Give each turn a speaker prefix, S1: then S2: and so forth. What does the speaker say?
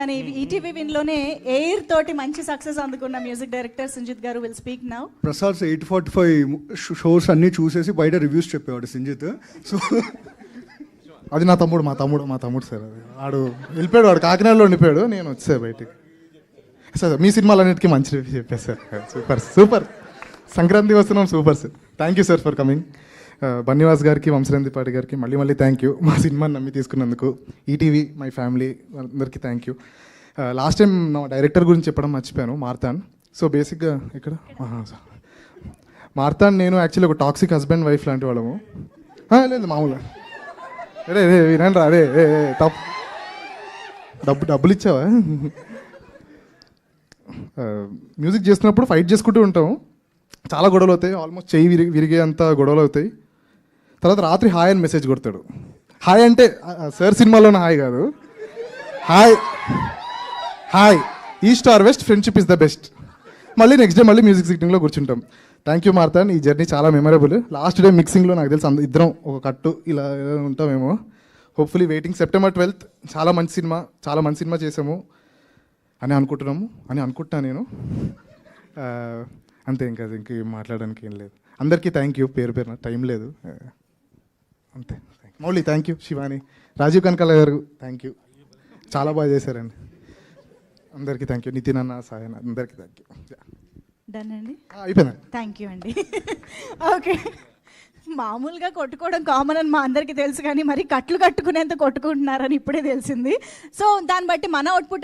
S1: కానీ ETV విన్లోనే air తోటి మంచి సక్సెస్ అందుకున్న మ్యూజిక్ డైరెక్టర్ సంజిత్ గారు will speak now.
S2: Prasad 845 shows అన్నీ చూసేసి బయట రివ్యూస్ చెప్పేవాడు సంజిత్. సో
S3: అది మా తమ్ముడు సార్. అది ఆడు వెళ్ళిపోయాడు, వాడు కాకినాడలో ఉండిపోయాడు, నేను వచ్చా బయటికి. సార్ మీ సినిమాలన్నిటికీ మంచి రివ్యూ చెప్పారు సార్. సూపర్ సంక్రాంతి వస్తున్నాం, super sir. Thank you sir for coming. Bunny Vas గారికి, వంశరందిపాటి గారికి మళ్ళీ థ్యాంక్ యూ మా సినిమాని నమ్మి తీసుకున్నందుకు. ఈటీవీ, మై ఫ్యామిలీ అందరికీ థ్యాంక్ యూ. లాస్ట్ టైం నా డైరెక్టర్ గురించి చెప్పడం మర్చిపోయాను, మార్తాన్. సో బేసిక్గా ఇక్కడ మార్తాన్ నేను యాక్చువల్లీ ఒక టాక్సిక్ హస్బెండ్ వైఫ్ లాంటి వాళ్ళము. లేదు మామూలుగా అరే వినండి రా, అరే డబ్బులు ఇచ్చావా? మ్యూజిక్ చేస్తున్నప్పుడు ఫైట్ చేసుకుంటూ ఉంటాము, చాలా గొడవలు అవుతాయి, ఆల్మోస్ట్ చెయ్యి విరిగే అంత గొడవలు అవుతాయి. తర్వాత రాత్రి హాయ్ అని మెసేజ్ కొడతాడు. హాయ్ అంటే సార్ సినిమాలోనే హాయ్ కాదు, hi east or west, friendship is the best. మళ్ళీ నెక్స్ట్ డే మళ్ళీ మ్యూజిక్ సిట్టింగ్లో కూర్చుంటాం. థ్యాంక్ యూ మార్తాన్, ఈ జర్నీ చాలా మెమరబుల్. లాస్ట్ డే మిక్సింగ్లో నాకు తెలిసి ఇద్దరం ఒక కట్టు ఇలా ఉంటామేమో. Hopefully waiting September 12th. చాలా మంచి సినిమా చేసాము అని అనుకుంటున్నాను నేను. అంతే, ఇంక మాట్లాడడానికి ఏం లేదు. అందరికీ థ్యాంక్ యూ పేరు పేరున, టైం లేదు అంతే. మౌలి థ్యాంక్ యూ, శివాని, రాజీవ్ కనకాల గారు థ్యాంక్ యూ, చాలా బాగా చేశారండి. అందరికీ థ్యాంక్ యూ, నితిన్ అన్న, సాయన్, అందరికీ థ్యాంక్ యూ.
S1: డన్ అండి,
S3: అయిపోయింది.
S1: థ్యాంక్ యూ అండి. ఓకే, మామూలుగా కొట్టుకోవడం కామన్ అని మా అందరికీ తెలుసు, కానీ మరి కట్లు కట్టుకునేంత కొట్టుకుంటున్నారని ఇప్పుడే తెలిసింది. సో దాన్ని బట్టి మన అవుట్పుట్